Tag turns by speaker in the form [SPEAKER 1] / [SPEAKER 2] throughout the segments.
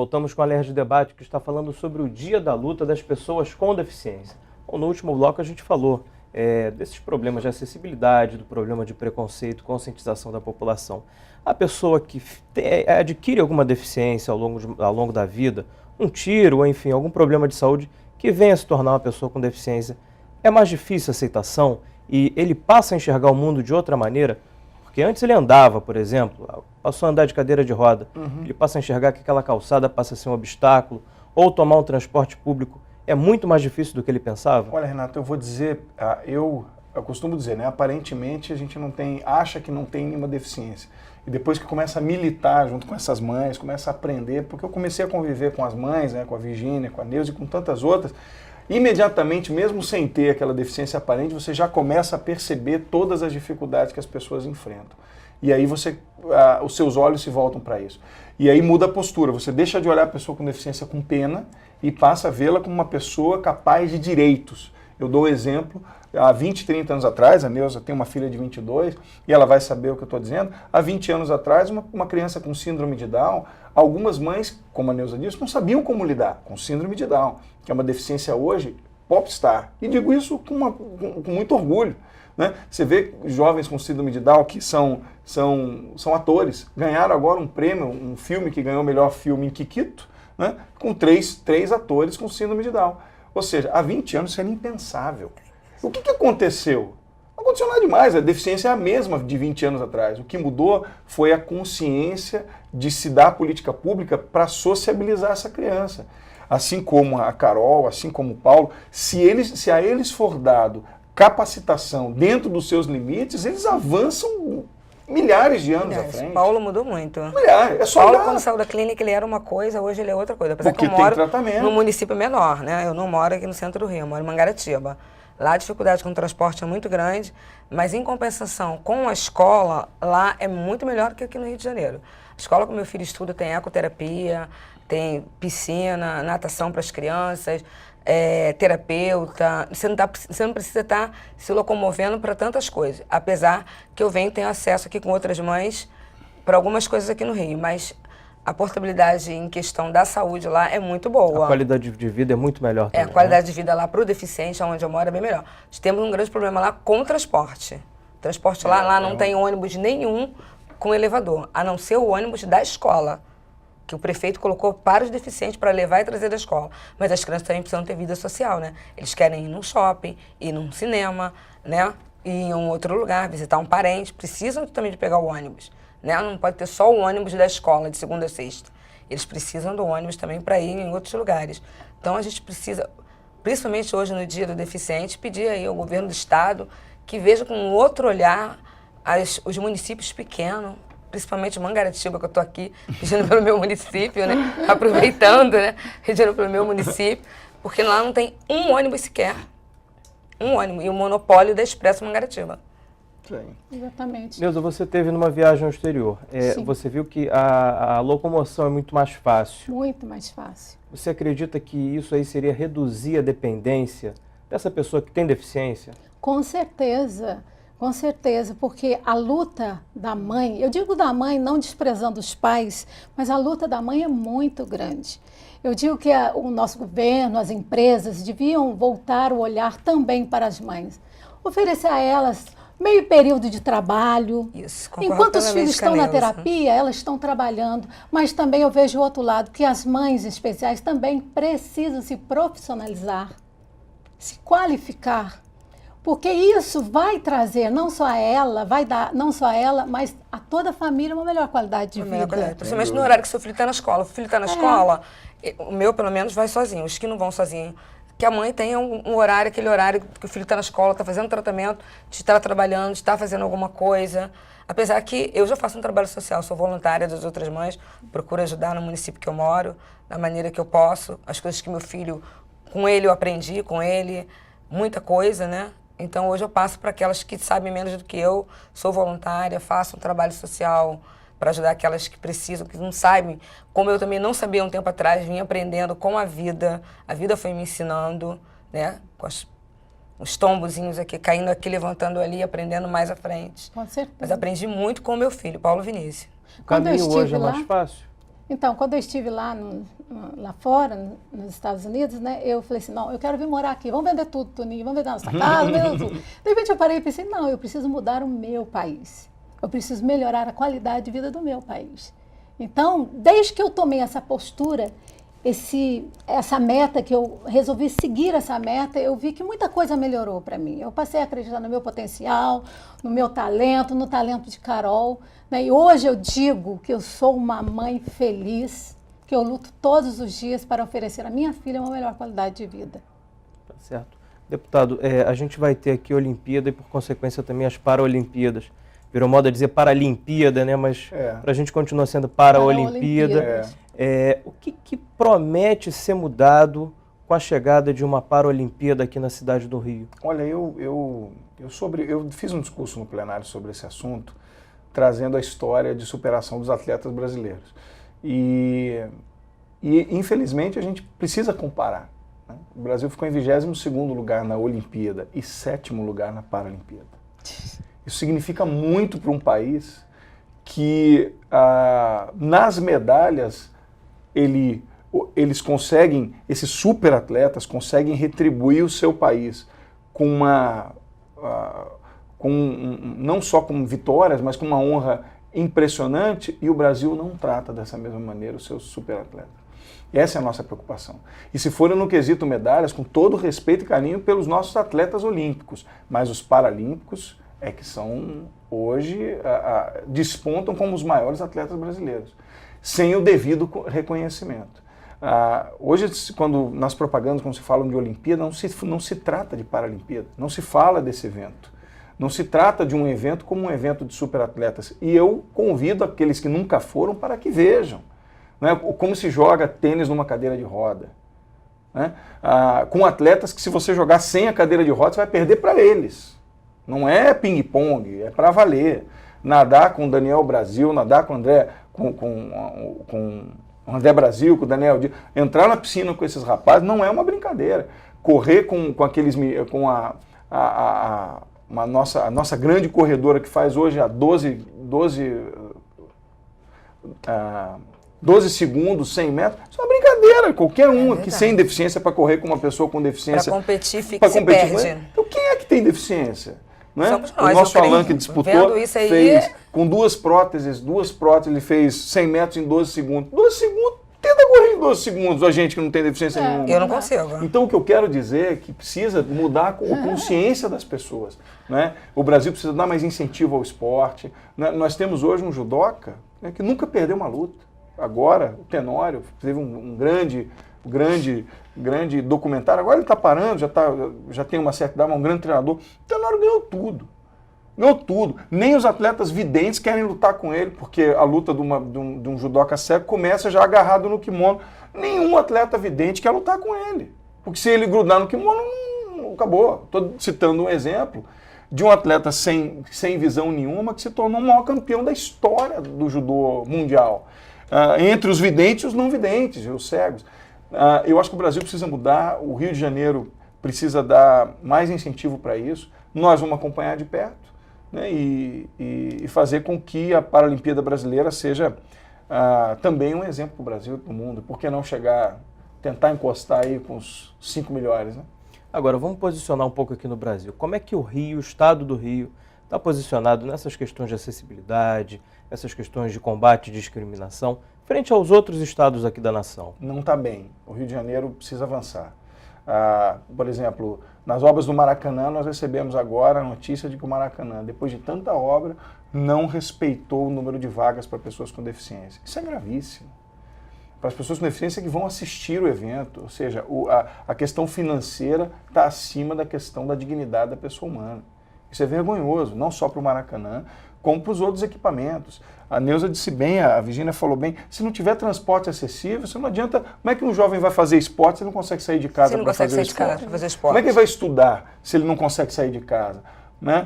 [SPEAKER 1] Voltamos com o Alerj Debate, que está falando sobre o Dia da Luta das Pessoas com Deficiência. Bom, no último bloco a gente falou desses problemas de acessibilidade, do problema de preconceito, conscientização da população. A pessoa que adquire alguma deficiência ao longo da vida, um tiro, ou enfim, algum problema de saúde, que venha a se tornar uma pessoa com deficiência, é mais difícil a aceitação e ele passa a enxergar o mundo de outra maneira? Porque antes ele andava, por exemplo, passou a andar de cadeira de roda, ele passa a enxergar que aquela calçada passa a ser um obstáculo, ou tomar um transporte público é muito mais difícil do que ele pensava?
[SPEAKER 2] Olha, Renato, eu vou dizer, eu costumo dizer, né, aparentemente a gente acha que não tem nenhuma deficiência. E depois que começa a militar junto com essas mães, começa a aprender, porque eu comecei a conviver com as mães, né, com a Virgínia, com a Neuza e com tantas outras, imediatamente, mesmo sem ter aquela deficiência aparente, você já começa a perceber todas as dificuldades que as pessoas enfrentam. E aí os seus olhos se voltam para isso. E aí muda a postura, você deixa de olhar a pessoa com deficiência com pena e passa a vê-la como uma pessoa capaz de direitos. Eu dou um exemplo, há 20, 30 anos atrás, a Neuza tem uma filha de 22, e ela vai saber o que eu estou dizendo, há 20 anos atrás, uma criança com síndrome de Down, algumas mães, como a Neuza disse, não sabiam como lidar com síndrome de Down, que é uma deficiência hoje popstar. E digo isso com muito orgulho. Né? Você vê jovens com síndrome de Down que são atores, ganharam agora um prêmio, um filme que ganhou o melhor filme em Kikito, né? Com três atores com síndrome de Down. Ou seja, há 20 anos isso era impensável. O que aconteceu? Não aconteceu nada demais, a deficiência é a mesma de 20 anos atrás. O que mudou foi a consciência de se dar política pública para sociabilizar essa criança. Assim como a Carol, assim como o Paulo, se a eles for dado capacitação dentro dos seus limites, eles avançam milhares de anos à frente.
[SPEAKER 3] Paulo mudou muito.
[SPEAKER 2] Milhares. É só
[SPEAKER 3] Paulo,
[SPEAKER 2] olhar.
[SPEAKER 3] quando saiu da clínica, ele era uma coisa, hoje ele é outra coisa. Apesar
[SPEAKER 2] Porque
[SPEAKER 3] que eu moro
[SPEAKER 2] tratamento.
[SPEAKER 3] num município menor, né? Eu não moro aqui no centro do Rio, eu moro em Mangaratiba. Lá a dificuldade com o transporte é muito grande, mas em compensação com a escola, lá é muito melhor do que aqui no Rio de Janeiro. A escola que meu filho estuda tem ecoterapia, tem piscina, natação para as crianças, terapeuta. Você não precisa estar se locomovendo para tantas coisas. Apesar que eu tenho acesso aqui com outras mães para algumas coisas aqui no Rio, mas a portabilidade em questão da saúde lá é muito boa.
[SPEAKER 1] A qualidade de vida é muito melhor também,
[SPEAKER 3] a qualidade de vida lá para o deficiente, onde eu moro, é bem melhor. Nós temos um grande problema lá com o transporte. O transporte lá não tem ônibus nenhum com elevador, a não ser o ônibus da escola, que o prefeito colocou para os deficientes para levar e trazer da escola. Mas as crianças também precisam ter vida social, né? Eles querem ir num shopping, ir num cinema, né? Ir em um outro lugar, visitar um parente, precisam também de pegar o ônibus. Né? Não pode ter só o ônibus da escola, de segunda a sexta. Eles precisam do ônibus também para ir em outros lugares. Então a gente precisa, principalmente hoje no Dia do Deficiente, pedir aí ao governo do estado que veja com outro olhar os municípios pequenos, principalmente Mangaratiba, que eu estou aqui pedindo pelo meu município, né? Aproveitando, né? Pedindo pelo meu município, porque lá não tem um ônibus sequer. Um ônibus. E o monopólio da Expresso Mangaratiba.
[SPEAKER 2] Sim.
[SPEAKER 4] Exatamente.
[SPEAKER 1] Neuza, você esteve numa viagem ao exterior. Você viu que a locomoção é muito mais fácil.
[SPEAKER 4] Muito mais fácil.
[SPEAKER 1] Você acredita que isso aí seria reduzir a dependência dessa pessoa que tem deficiência?
[SPEAKER 4] Com certeza, porque a luta da mãe, eu digo da mãe não desprezando os pais, mas a luta da mãe é muito grande. Eu digo que o nosso governo, as empresas deviam voltar o olhar também para as mães. Oferecer a elas meio período de trabalho.
[SPEAKER 3] Isso,
[SPEAKER 4] enquanto os filhos estão na terapia, elas estão trabalhando. Mas também eu vejo o outro lado, que as mães especiais também precisam se profissionalizar, se qualificar. Porque isso vai trazer, não só a ela, mas a toda a família uma melhor qualidade de vida.
[SPEAKER 3] Principalmente no horário que seu filho está na escola. O filho está na escola, o meu pelo menos vai sozinho, os que não vão sozinho. Que a mãe tenha um horário, aquele horário que o filho está na escola, está fazendo tratamento, de estar trabalhando, de estar fazendo alguma coisa. Apesar que eu já faço um trabalho social, sou voluntária das outras mães, procuro ajudar no município que eu moro, da maneira que eu posso. As coisas que meu filho, com ele eu aprendi, com ele, muita coisa, né? Então hoje eu passo para aquelas que sabem menos do que eu, sou voluntária, faço um trabalho social para ajudar aquelas que precisam, que não sabem, como eu também não sabia um tempo atrás, vim aprendendo com a vida foi me ensinando, né, com os tombozinhos aqui, caindo aqui, levantando ali, aprendendo mais à frente.
[SPEAKER 4] Com certeza.
[SPEAKER 3] Mas aprendi muito com o meu filho, Paulo Vinícius.
[SPEAKER 1] O caminho hoje é mais fácil?
[SPEAKER 4] Então, quando eu estive lá, lá fora, nos Estados Unidos, né, eu falei assim, não, eu quero vir morar aqui, vamos vender tudo, Toninho, vamos vender nossa casa, vamos vender tudo. De repente eu parei e pensei, não, eu preciso mudar o meu país. Eu preciso melhorar a qualidade de vida do meu país. Então, desde que eu tomei essa postura, essa meta, que eu resolvi seguir essa meta, eu vi que muita coisa melhorou para mim. Eu passei a acreditar no meu potencial, no meu talento, no talento de Carol, né? E hoje eu digo que eu sou uma mãe feliz, que eu luto todos os dias para oferecer à minha filha uma melhor qualidade de vida.
[SPEAKER 1] Tá certo. Deputado, a gente vai ter aqui a Olimpíada e, por consequência, também as Paralimpíadas. Virou moda dizer Paralimpíada, né? Mas para a gente continua sendo Paralimpíada. O que promete ser mudado com a chegada de uma Paralimpíada aqui na cidade do Rio?
[SPEAKER 2] Olha, eu fiz um discurso no plenário sobre esse assunto, trazendo a história de superação dos atletas brasileiros. E infelizmente, a gente precisa comparar, né? O Brasil ficou em 22º lugar na Olimpíada e 7º lugar na Paralimpíada. Isso significa muito para um país que, nas medalhas, eles conseguem, esses super atletas conseguem retribuir o seu país com não só com vitórias, mas com uma honra impressionante, e o Brasil não trata dessa mesma maneira os seus super atletas. Essa é a nossa preocupação. E se for no quesito medalhas, com todo respeito e carinho pelos nossos atletas olímpicos, mas os paralímpicos é que são, hoje, despontam como os maiores atletas brasileiros, sem o devido reconhecimento. Hoje, nas propagandas, quando se fala de Olimpíada, não se trata de Paralimpíada, não se fala desse evento. Não se trata de um evento como um evento de superatletas. E eu convido aqueles que nunca foram para que vejam, né, como se joga tênis numa cadeira de roda. Né, com atletas que, se você jogar sem a cadeira de roda, você vai perder para eles. Não é ping-pong, é para valer. Nadar com o Daniel Brasil, nadar com o André, com o André Brasil, com o Daniel Dias, entrar na piscina com esses rapazes não é uma brincadeira. Correr com a nossa grande corredora que faz hoje a 12 segundos, 100 metros, isso é uma brincadeira. Qualquer um que sem deficiência para correr com uma pessoa com deficiência.
[SPEAKER 3] Para competir, fica se perde.
[SPEAKER 2] Então quem é que tem deficiência? Não é?
[SPEAKER 3] Somos nós.
[SPEAKER 2] O nosso Alan que disputou
[SPEAKER 3] aí,
[SPEAKER 2] fez com duas próteses, ele fez 100 metros em 12 segundos. 12 segundos, tenta correr em 12 segundos, a gente que não tem deficiência nenhuma.
[SPEAKER 3] Eu não consigo.
[SPEAKER 2] Então o que eu quero dizer é que precisa mudar a consciência das pessoas. Né? O Brasil precisa dar mais incentivo ao esporte. Né? Nós temos hoje um judoca, né, que nunca perdeu uma luta. Agora, o Tenório teve um grande documentário, agora ele está parando, já tem uma certa idade, mas um grande treinador. O Tenório ganhou tudo. Ganhou tudo. Nem os atletas videntes querem lutar com ele, porque a luta de um judoca cego começa já agarrado no kimono. Nenhum atleta vidente quer lutar com ele. Porque se ele grudar no kimono, acabou. Estou citando um exemplo de um atleta sem visão nenhuma que se tornou o maior campeão da história do judô mundial. Entre os videntes e os não videntes, e os cegos. Eu acho que o Brasil precisa mudar, o Rio de Janeiro precisa dar mais incentivo para isso. Nós vamos acompanhar de perto, né, e fazer com que a Paralimpíada brasileira seja também um exemplo para o Brasil e para o mundo. Por que não tentar encostar aí com os 5 melhores, né?
[SPEAKER 1] Agora, vamos posicionar um pouco aqui no Brasil. Como é que o Estado do Rio, está posicionado nessas questões de acessibilidade, essas questões de combate à discriminação, frente aos outros estados aqui da nação?
[SPEAKER 2] Não está bem. O Rio de Janeiro precisa avançar. Por exemplo, nas obras do Maracanã, nós recebemos agora a notícia de que o Maracanã, depois de tanta obra, não respeitou o número de vagas para pessoas com deficiência. Isso é gravíssimo. Para as pessoas com deficiência que vão assistir o evento, ou seja, a questão financeira está acima da questão da dignidade da pessoa humana. Isso é vergonhoso, não só para o Maracanã, como para os outros equipamentos. A Neuza disse bem, a Virgínia falou bem, se não tiver transporte acessível, você não adianta. Como é que um jovem vai fazer esporte se ele não consegue sair de casa para fazer esporte? Como é que ele vai estudar se ele não consegue sair de casa? Né?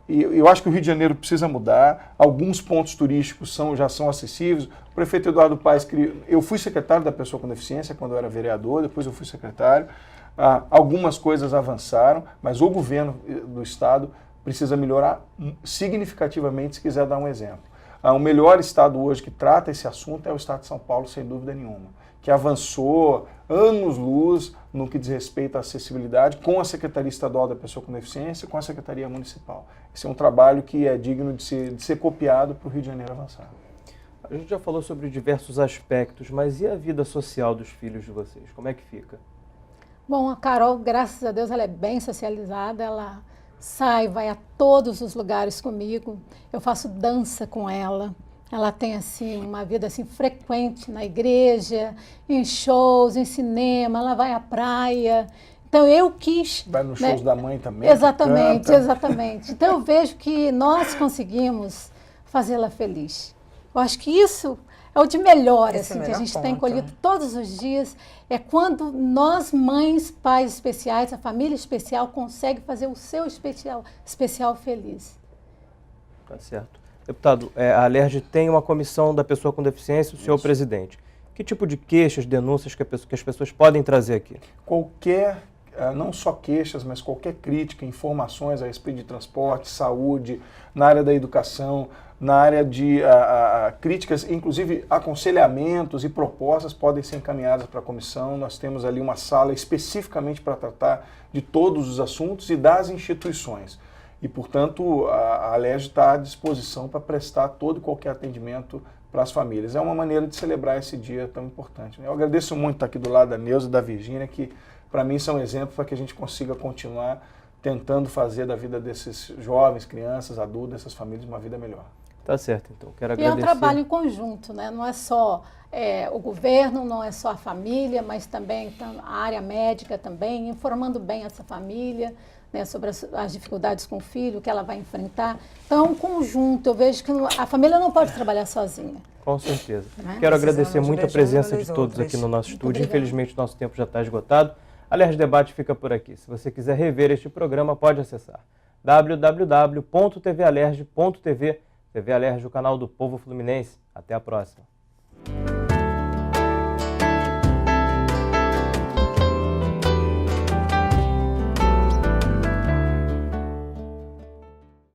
[SPEAKER 2] Eu acho que o Rio de Janeiro precisa mudar, alguns pontos turísticos já são acessíveis. O prefeito Eduardo Paes, eu fui secretário da pessoa com deficiência quando eu era vereador, depois eu fui secretário. Algumas coisas avançaram, mas o governo do estado precisa melhorar significativamente se quiser dar um exemplo. o melhor estado hoje que trata esse assunto é o estado de São Paulo, sem dúvida nenhuma, que avançou anos-luz no que diz respeito à acessibilidade com a Secretaria Estadual da Pessoa com Deficiência e com a Secretaria Municipal. Esse é um trabalho que é digno de ser copiado para o Rio de Janeiro avançar.
[SPEAKER 1] A gente já falou sobre diversos aspectos, mas e a vida social dos filhos de vocês? Como é que fica?
[SPEAKER 4] Bom, a Carol, graças a Deus, ela é bem socializada, ela sai, vai a todos os lugares comigo, eu faço dança com ela. Ela tem assim uma vida assim frequente na igreja, em shows, em cinema, ela vai à praia. Então eu quis...
[SPEAKER 2] Vai nos shows da mãe também?
[SPEAKER 4] Exatamente, exatamente. Então eu vejo que nós conseguimos fazê-la feliz. Eu acho que isso é o de melhor assim, que a gente tem colhido todos os dias, é quando nós, mães, pais especiais, a família especial, consegue fazer o seu especial feliz.
[SPEAKER 1] Tá certo. Deputado, a Alerj tem uma comissão da pessoa com deficiência, o senhor presidente. Que tipo de queixas, denúncias que as pessoas podem trazer aqui?
[SPEAKER 2] Qualquer, não só queixas, mas qualquer crítica, informações a respeito de transporte, saúde, na área da educação, na área de críticas, inclusive aconselhamentos e propostas podem ser encaminhadas para a comissão. Nós temos ali uma sala especificamente para tratar de todos os assuntos e das instituições. E, portanto, a Alerj está à disposição para prestar todo e qualquer atendimento para as famílias. É uma maneira de celebrar esse dia tão importante. Eu agradeço muito estar aqui do lado da Neuza e da Virgínia, que para mim são exemplos para que a gente consiga continuar tentando fazer da vida desses jovens, crianças, adultos, dessas famílias, uma vida melhor.
[SPEAKER 1] Tá certo, então. Quero agradecer.
[SPEAKER 4] E é um trabalho em conjunto, né? Não é só o governo, não é só a família, mas também a área médica também, informando bem essa família, né, sobre as dificuldades com o filho, que ela vai enfrentar. Então é um conjunto, eu vejo que a família não pode trabalhar sozinha.
[SPEAKER 1] Com certeza.
[SPEAKER 4] Né?
[SPEAKER 1] Quero agradecer muito a presença de todos aqui no nosso estúdio. Infelizmente, nosso tempo já está esgotado. Alerj Debate fica por aqui. Se você quiser rever este programa, pode acessar www.tvalerj.tv. TV Alerj, o canal do povo fluminense. Até a próxima.